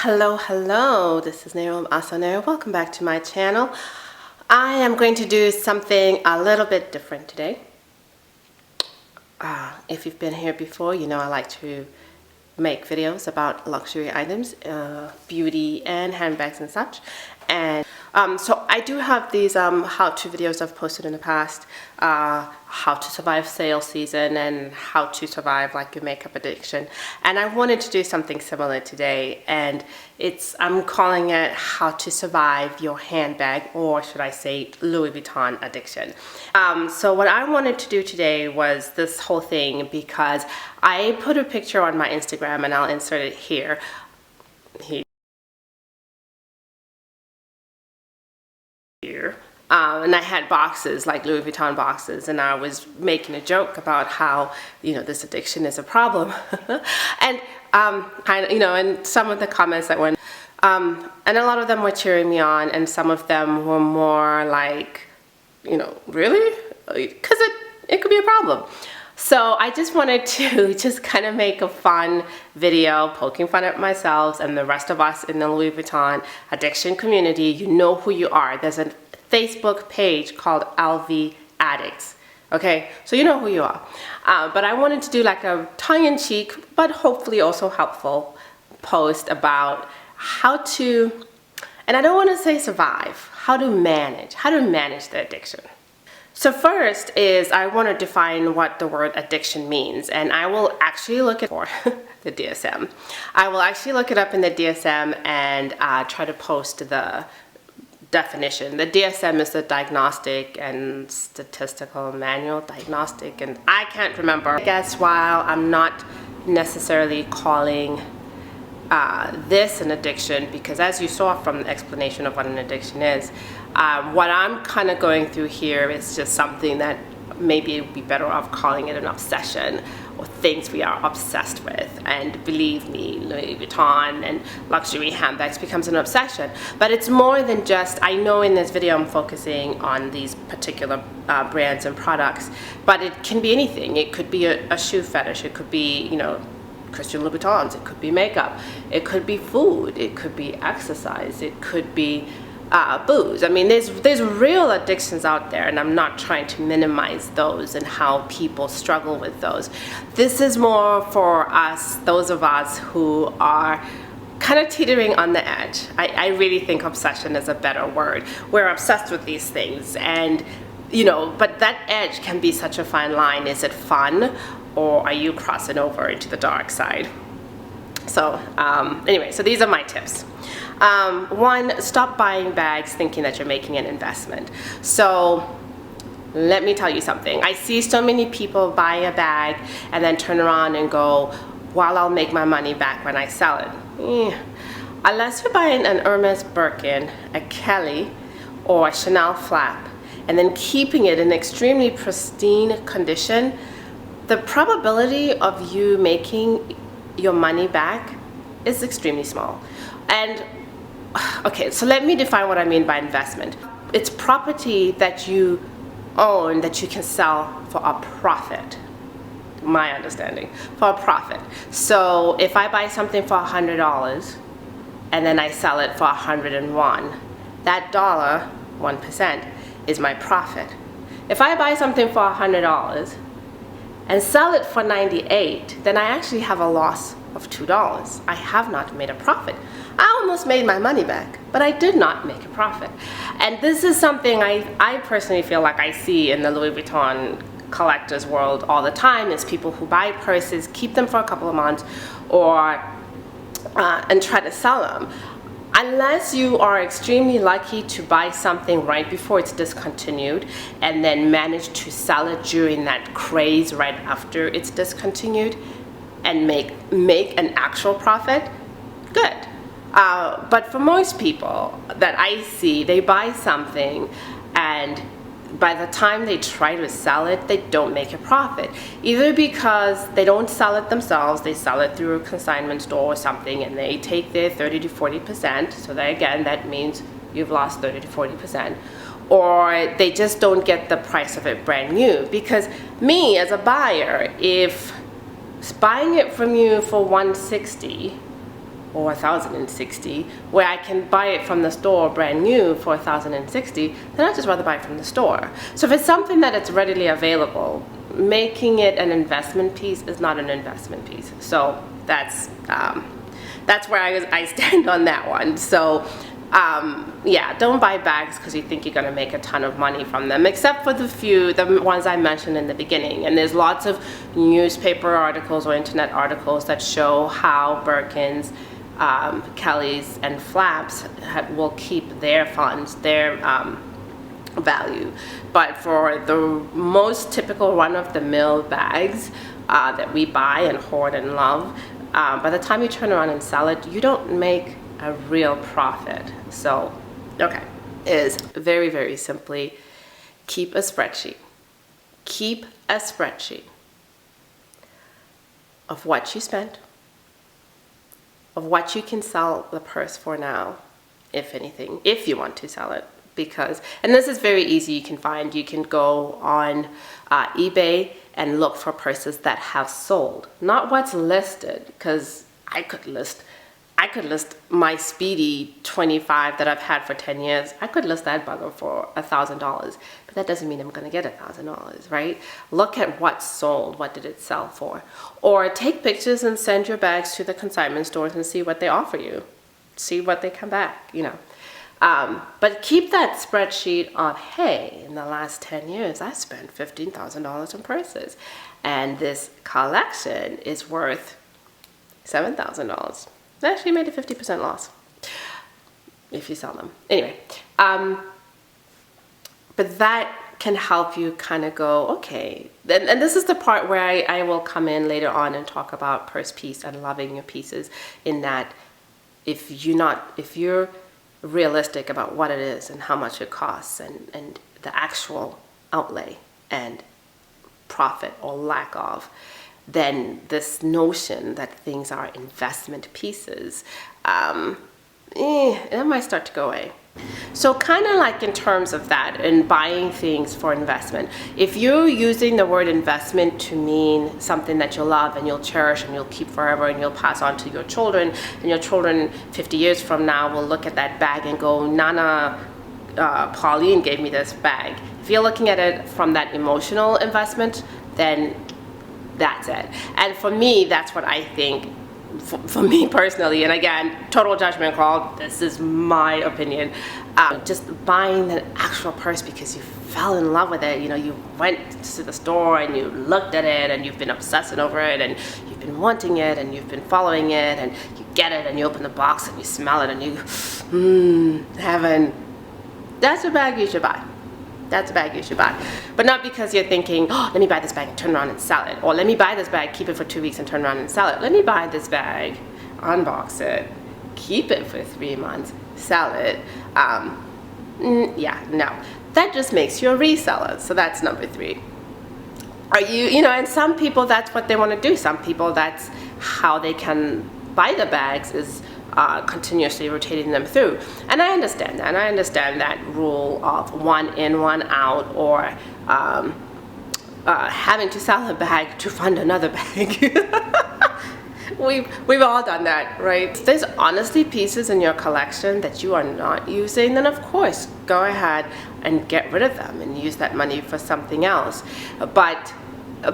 Hello, this is Ahhhsoneo. Welcome back to my channel. I am going to do something a little bit different today. If you've been here before, you know I like to make videos about luxury items, beauty and handbags and such. And so I do have these how-to videos I've posted in the past, how to survive sale season and how to survive like your makeup addiction. And I wanted to do something similar today, and I'm calling it how to survive your handbag, or should I say Louis Vuitton addiction. So what I wanted to do today was this whole thing, because I put a picture on my Instagram and I'll insert it here. And I had boxes, like Louis Vuitton boxes, and I was making a joke about how, you know, this addiction is a problem. And kind of, you know, and some of the comments that went, and a lot of them were cheering me on, and some of them were more like, you know, really? Because it could be a problem. So I just wanted to just kind of make a fun video poking fun at myself and the rest of us in the Louis Vuitton addiction community. You know who you are. There's a Facebook page called LV Addicts. Okay, so you know who you are. But I wanted to do like a tongue-in-cheek, but hopefully also helpful post about how to, and I don't want to say survive, how to manage the addiction. So first is I want to define what the word addiction means, and I will actually look it for the DSM. I will actually look it up in the DSM and try to post the definition. The DSM is the Diagnostic and Statistical Manual, Diagnostic, and I can't remember. I guess while I'm not necessarily calling this an addiction, because as you saw from the explanation of what an addiction is, what I'm kind of going through here is just something that maybe it would be better off calling it an obsession, or things we are obsessed with. And believe me, Louis Vuitton and luxury handbags becomes an obsession. But it's more than just, I know in this video I'm focusing on these particular brands and products, but it can be anything. It could be a shoe fetish, it could be, you know, Christian Louboutins, it could be makeup, it could be food, it could be exercise, it could be booze. I mean, there's real addictions out there, and I'm not trying to minimize those and how people struggle with those. This is more for us, those of us who are kind of teetering on the edge. I really think obsession is a better word. We're obsessed with these things, and you know, but that edge can be such a fine line. Is it fun, or are you crossing over into the dark side? So anyway, so these are my tips. One, stop buying bags thinking that you're making an investment. So let me tell you something. I see so many people buy a bag and then turn around and go, well, I'll make my money back when I sell it. Unless you're buying an Hermes Birkin, a Kelly, or a Chanel flap, and then keeping it in extremely pristine condition, the probability of you making your money back is extremely small. And okay, so let me define what I mean by investment. It's property that you own that you can sell for a profit. My understanding, for a profit. So if I buy something for $100 and then I sell it for 101, that dollar, 1%, is my profit. If I buy something for $100 and sell it for 98, then I actually have a loss of $2. I have not made a profit. I almost made my money back, but I did not make a profit. And this is something I personally feel like I see in the Louis Vuitton collectors world all the time, is people who buy purses, keep them for a couple of months, or and try to sell them. Unless you are extremely lucky to buy something right before it's discontinued and then manage to sell it during that craze right after it's discontinued and make an actual profit, good. But for most people that I see, they buy something and by the time they try to sell it, they don't make a profit. Either because they don't sell it themselves, they sell it through a consignment store or something, and they take their 30 to 40%. So that, again, that means you've lost 30 to 40%. Or they just don't get the price of it brand new. Because me, as a buyer, if buying it from you for $160 or $1,060, where I can buy it from the store brand new for $1,060, then I'd just rather buy it from the store. So if it's something that it's readily available, making it an investment piece is not an investment piece. So that's where I stand on that one. So yeah, don't buy bags because you think you're going to make a ton of money from them, except for the ones I mentioned in the beginning. And there's lots of newspaper articles or internet articles that show how Birkins, Kellys, and Flaps will keep their funds, their value. But for the most typical run-of-the-mill bags that we buy and hoard and love, by the time you turn around and sell it, you don't make a real profit. So, okay, is very, very simply, keep a spreadsheet. Keep a spreadsheet of what you spent, of what you can sell the purse for now, if anything, if you want to sell it. Because, and this is very easy, you can go on eBay and look for purses that have sold, not what's listed, because I could list my Speedy 25 that I've had for 10 years. I could list that bugger for $1,000, but that doesn't mean I'm gonna get $1,000, right? Look at what sold, what did it sell for? Or take pictures and send your bags to the consignment stores and see what they offer you. See what they come back, you know. But keep that spreadsheet of, hey, in the last 10 years, I spent $15,000 on purses. And this collection is worth $7,000. They actually made a 50% loss if you sell them. Anyway, but that can help you kind of go, okay. And this is the part where I will come in later on and talk about purse piece and loving your pieces, in that if you're realistic about what it is and how much it costs and the actual outlay and profit or lack of, then this notion that things are investment pieces, that might start to go away. So kind of like in terms of that and buying things for investment, if you're using the word investment to mean something that you'll love and you'll cherish and you'll keep forever and you'll pass on to your children, and your children 50 years from now will look at that bag and go, Nana, Pauline gave me this bag. If you're looking at it from that emotional investment, then that's it. And for me, that's what I think, for me personally, and again, total judgment call, this is my opinion, just buying the actual purse because you fell in love with it. You know, you went to the store and you looked at it and you've been obsessing over it and you've been wanting it and you've been following it, and you get it and you open the box and you smell it and you, heaven. That's a bag you should buy. That's a bag you should buy. But not because you're thinking, oh, let me buy this bag and turn around and sell it. Or let me buy this bag, keep it for 2 weeks and turn around and sell it. Let me buy this bag, unbox it, keep it for 3 months, sell it. Yeah, no. That just makes you a reseller. So that's number 3. Are you know, and some people, that's what they want to do. Some people, that's how they can buy the bags, is continuously rotating them through. And I understand that. And I understand that rule of one in, one out, or having to sell a bag to fund another bag. We've all done that, right? If there's honestly pieces in your collection that you are not using, then of course, go ahead and get rid of them and use that money for something else. But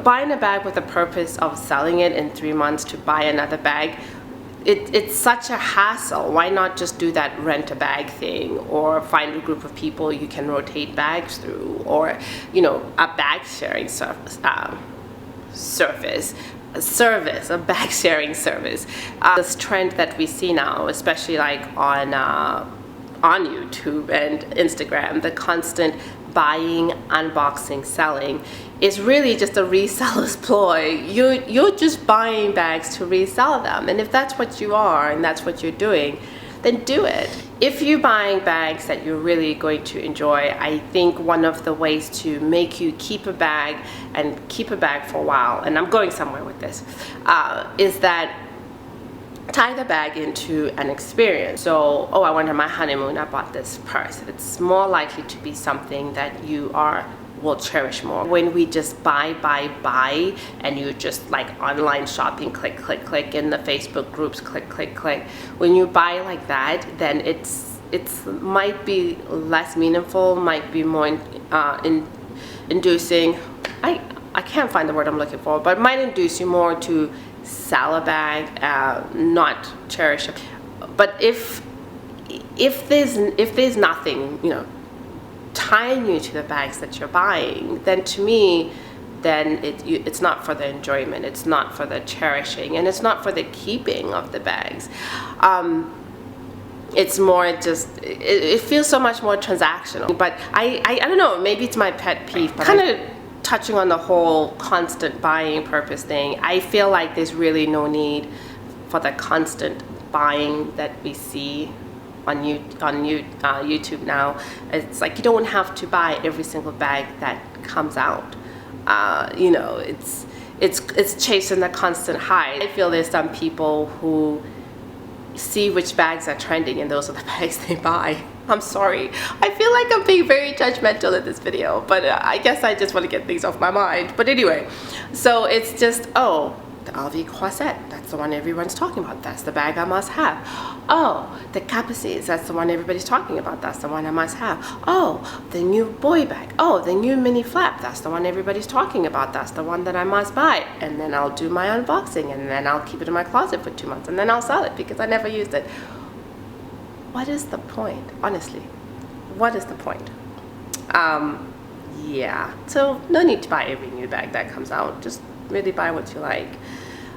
buying a bag with the purpose of selling it in 3 months to buy another bag, it's such a hassle. Why not just do that rent a bag thing, or find a group of people you can rotate bags through, or, you know, a bag sharing service, a bag sharing service. This trend that we see now, especially like on YouTube and Instagram, the constant buying, unboxing, selling, is really just a reseller's ploy. You're just buying bags to resell them. And if that's what you are and that's what you're doing, then do it. If you're buying bags that you're really going to enjoy, I think one of the ways to make you keep a bag and keep a bag for a while, and I'm going somewhere with this, is that tie the bag into an experience. So, oh, I went on my honeymoon, I bought this purse. It's more likely to be something that you are will cherish more. When we just buy, and you just like online shopping, click, click, click, in the Facebook groups, click, click, click. When you buy like that, then it's might be less meaningful, might be more inducing. I can't find the word I'm looking for, but it might induce you more to sell a bag, not cherish it. But if there's nothing, you know, tying you to the bags that you're buying, then to me, then it's not for the enjoyment, it's not for the cherishing, and it's not for the keeping of the bags. It's more just, it feels so much more transactional. But I don't know, maybe it's my pet peeve, but kind of touching on the whole constant buying purpose thing, I feel like there's really no need for the constant buying that we see on YouTube now. It's like you don't have to buy every single bag that comes out. You know, it's chasing the constant high. I feel there's some people who see which bags are trending and those are the bags they buy. I'm sorry. I feel like I'm being very judgmental in this video, but I guess I just want to get things off my mind. But anyway, so it's just, oh, the LV corset, that's the one everyone's talking about, that's the bag I must have. Oh, the Capucines, that's the one everybody's talking about, that's the one I must have. Oh, the new boy bag, oh, the new mini flap, that's the one everybody's talking about, that's the one that I must buy. And then I'll do my unboxing, and then I'll keep it in my closet for 2 months, and then I'll sell it because I never used it. What is the point, honestly? What is the point? Yeah, so no need to buy every new bag that comes out, just really buy what you like.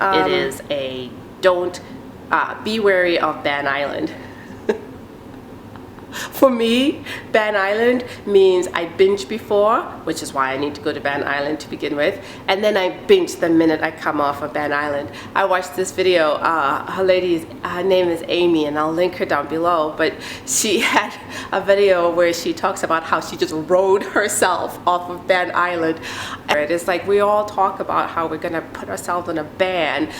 It is a don't be wary of Ban Island. For me, Ban Island means I binge before, which is why I need to go to Ban Island to begin with, and then I binge the minute I come off of Ban Island. I watched this video, her name is Amy, and I'll link her down below, but she had a video where she talks about how she just rode herself off of Ban Island. It's like we all talk about how we're gonna put ourselves on a ban,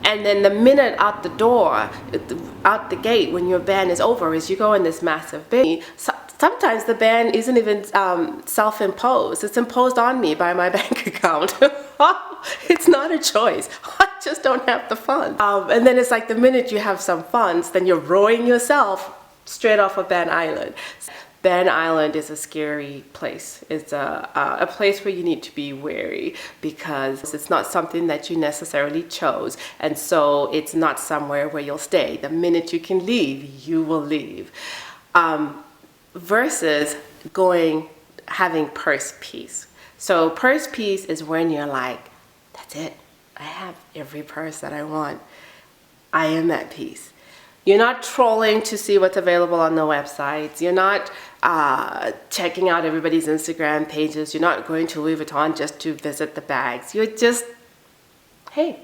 and then the minute out the door, out the gate, when your ban is over, is you go in this massive binge. Sometimes the ban isn't even self-imposed. It's imposed on me by my bank account. It's not a choice. I just don't have the funds. And then it's like the minute you have some funds, then you're rowing yourself straight off of Ban Island. Ban Island is a scary place. It's a place where you need to be wary because it's not something that you necessarily chose, and so it's not somewhere where you'll stay. The minute you can leave, you will leave. Versus having purse peace. So purse peace is when you're like, that's it. I have every purse that I want. I am at peace. You're not trolling to see what's available on the websites. You're not checking out everybody's Instagram pages. You're not going to Louis Vuitton just to visit the bags. You're just, hey,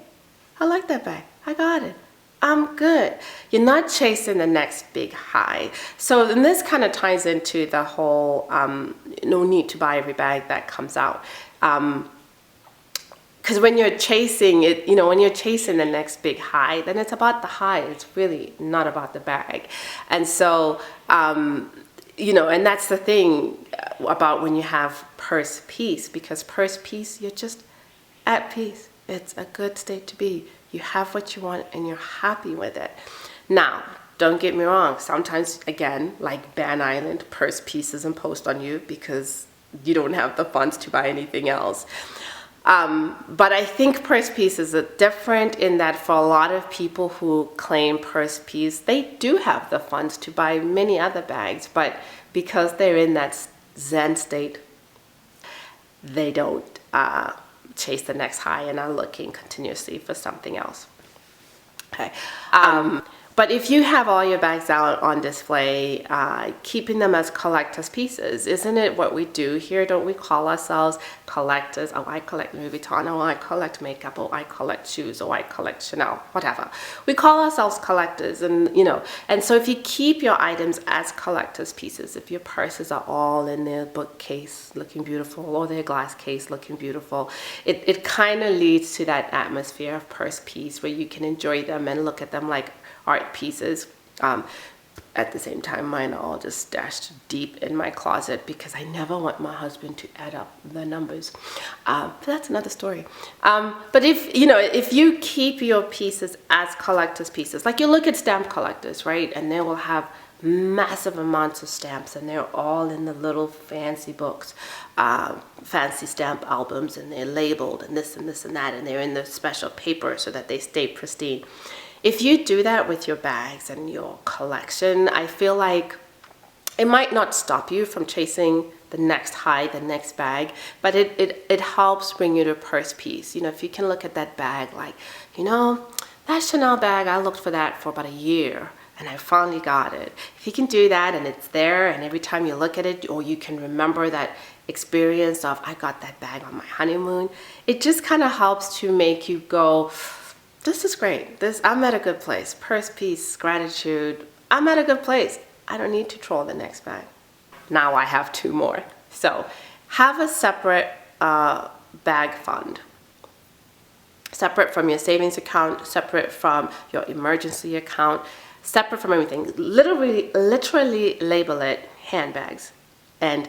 I like that bag. I got it. I'm good. You're not chasing the next big high. So then this kind of ties into the whole no need to buy every bag that comes out. Because when you're chasing it, you know, when you're chasing the next big high, then it's about the high. It's really not about the bag. And so, you know, and that's the thing about when you have purse peace, because purse peace, you're just at peace. It's a good state to be. You have what you want and you're happy with it. Now, don't get me wrong. Sometimes, again, like Ban Island, purse peace is imposed on you because you don't have the funds to buy anything else. But I think purse peace is different in that for a lot of people who claim purse peace, they do have the funds to buy many other bags, but because they're in that Zen state, they don't chase the next high and are looking continuously for something else. Okay. But if you have all your bags out on display, keeping them as collector's pieces, isn't it what we do here? Don't we call ourselves collectors? Oh, I collect Louis Vuitton. Oh, I collect makeup. Oh, I collect shoes. Oh, I collect Chanel. Whatever. We call ourselves collectors, and you know. And so if you keep your items as collector's pieces, if your purses are all in their bookcase looking beautiful, or their glass case looking beautiful, it kind of leads to that atmosphere of purse peace where you can enjoy them and look at them like art pieces. At the same time, mine are all just stashed deep in my closet because I never want my husband to add up the numbers. But that's another story. But if you keep your pieces as collector's pieces, like you look at stamp collectors, right? And they will have massive amounts of stamps, and they're all in the little fancy books, fancy stamp albums, and they're labeled and this and this and that, and they're in the special paper so that they stay pristine. If you do that with your bags and your collection, I feel like it might not stop you from chasing the next high, the next bag, but it helps bring you to purse piece. If you can look at that bag like, that Chanel bag, I looked for that for about a year and I finally got it. If you can do that and it's there, and every time you look at it, or you can remember that experience of, I got that bag on my honeymoon, it just kind of helps to make you go, this is great. I'm at a good place. Purse piece, gratitude. I'm at a good place. I don't need to troll the next bag. Now I have 2 more. So have a separate bag fund. Separate from your savings account, separate from your emergency account, separate from everything. Literally label it handbags, and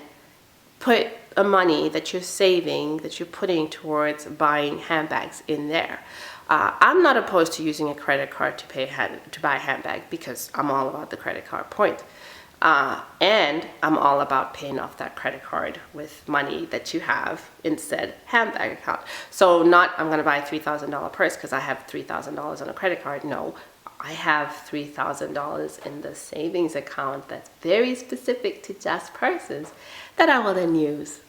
put a money that you're saving, that you're putting towards buying handbags in there. I'm not opposed to using a credit card to buy a handbag, because I'm all about the credit card point. And I'm all about paying off that credit card with money that you have in said handbag account. So not, I'm going to buy a $3,000 purse because I have $3,000 on a credit card. No, I have $3,000 in the savings account that's very specific to just purses that I will then use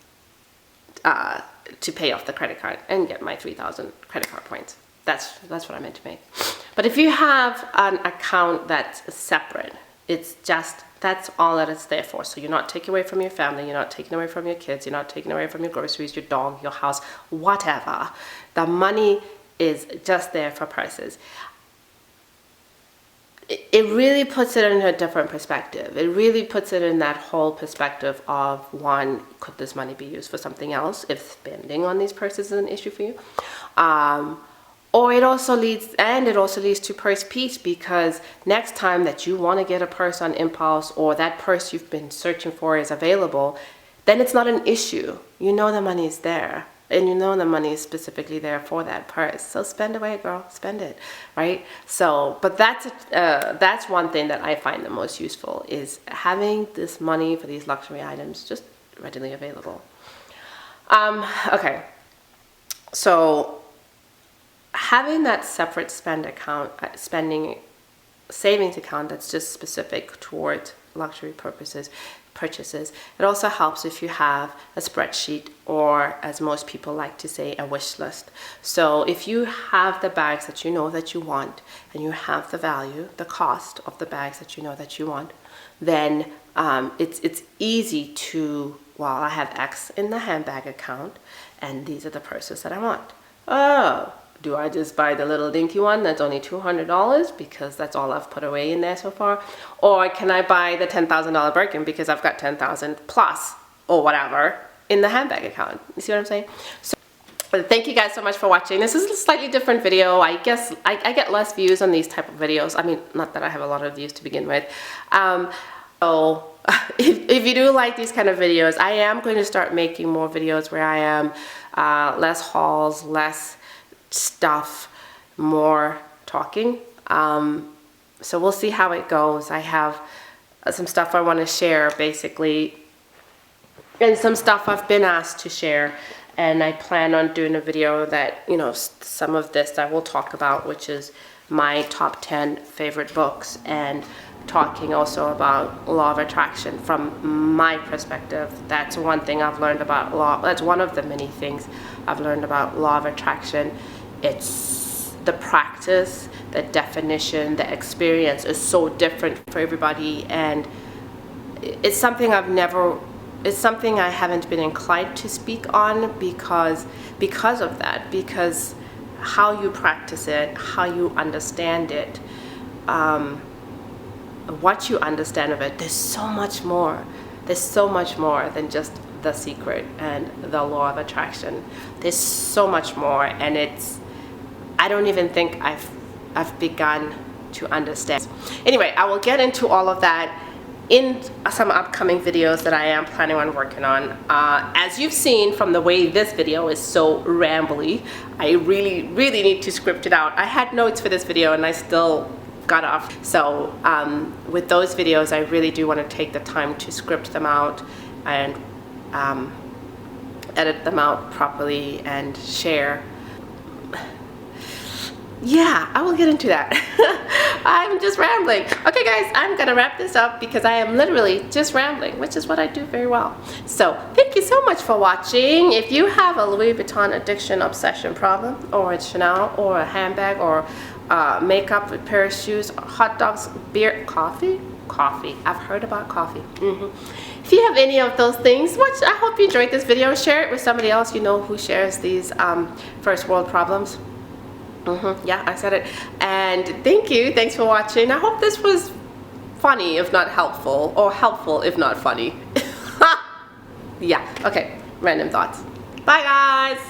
to pay off the credit card and get my 3,000 credit card points. That's what I meant to make. But if you have an account that's separate, it's just, that's all that it's there for. So you're not taking away from your family, you're not taking away from your kids, you're not taking away from your groceries, your dog, your house, whatever. The money is just there for purses. It really puts it in a different perspective. It really puts it in that whole perspective of, one, could this money be used for something else if spending on these purses is an issue for you? Or it also leads to purse piece, because next time that you want to get a purse on impulse, or that purse you've been searching for is available, then it's not an issue. You know the money is there, and you know the money is specifically there for that purse. So spend away, girl, spend it, right? So, but that's one thing that I find the most useful, is having this money for these luxury items just readily available. Okay, so having that separate savings account that's just specific towards luxury purchases, it also helps if you have a spreadsheet, or as most people like to say, a wish list. So if you have the bags that you know that you want, and you have the value, the cost of the bags that you know that you want, then it's easy to, well, I have X in the handbag account, and these are the purses that I want. Oh, do I just buy the little dinky one that's only $200 because that's all I've put away in there so far? Or can I buy the $10,000 Birkin because I've got 10,000 plus or whatever in the handbag account? You see what I'm saying? So thank you guys so much for watching. This is a slightly different video. I guess I get less views on these type of videos. I mean, not that I have a lot of views to begin with. So if you do like these kind of videos, I am going to start making more videos where I am less hauls, less stuff, more talking. So we'll see how it goes. I have some stuff I want to share, basically, and some stuff I've been asked to share, and I plan on doing a video that, some of this I will talk about, which is my top 10 favorite books, and talking also about law of attraction from my perspective. That's one thing I've learned about law. That's one of the many things I've learned about law of attraction. It's the practice, the definition, the experience is so different for everybody, and it's something I haven't been inclined to speak on because of that, because how you practice it, how you understand it, what you understand of it, there's so much more. There's so much more than just The Secret and the law of attraction. There's so much more, and I don't even think I've begun to understand. Anyway, I will get into all of that in some upcoming videos that I am planning on working on. As you've seen from the way this video is so rambly, I really need to script it out. I had notes for this video and I still got off. So with those videos, I really do want to take the time to script them out and edit them out properly and share. Yeah, I will get into that. I'm just rambling. Okay guys, I'm gonna wrap this up because I am literally just rambling, which is what I do very well. So thank you so much for watching. If you have a Louis Vuitton addiction obsession problem, or a Chanel, or a handbag, or makeup, a pair of shoes, hot dogs, beer, coffee? Coffee. I've heard about coffee. If you have any of those things, which I hope you enjoyed this video, share it with somebody else you know who shares these first world problems. Yeah, I said it. And thank you. Thanks for watching. I hope this was funny if not helpful, or helpful if not funny. Yeah, okay. Random thoughts. Bye guys.